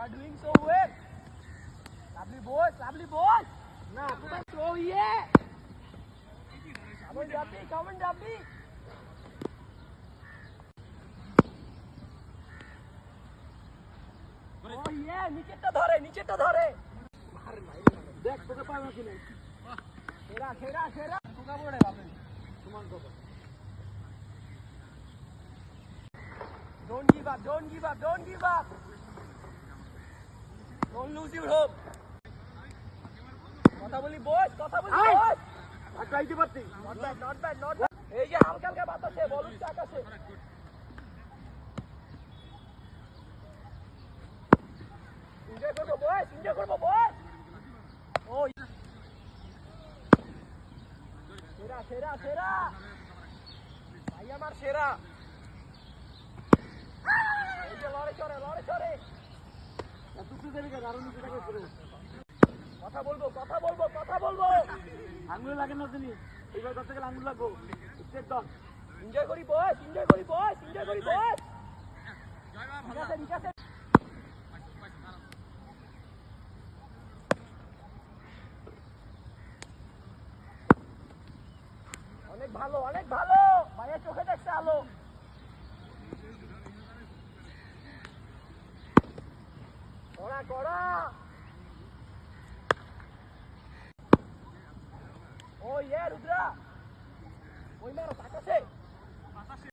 are doing so well. Lovely boys. Nah, oh yeah. Come on, Duffy. Oh yeah, নিচেরটা ধরে। দেখ তোকে পাই নাকি নেই। খেরা। তোকা বড়ে বাবা। সমান কথা। Don't give up. Don't lose your hope. কথা বলি বস। আটকাইতে পারতি। Not bad. এই যে হালকা বাতাসে বল উঠছে আকাশে। এনজয় করবো বস। ও সেরা। ভাই আমার সেরা। এই যে লড়ে চড়ে। কথা বলবো আঙুল লাগে না তুমি এইবার করতে গেলে আঙুল লাগবো এনজয় করি বস ঠিক আছে অনেক ভালো ভাইয়ের চোখে দেখছে আলো কড়া ও ইয়ে রুদ্রা ওই মারো আকাশে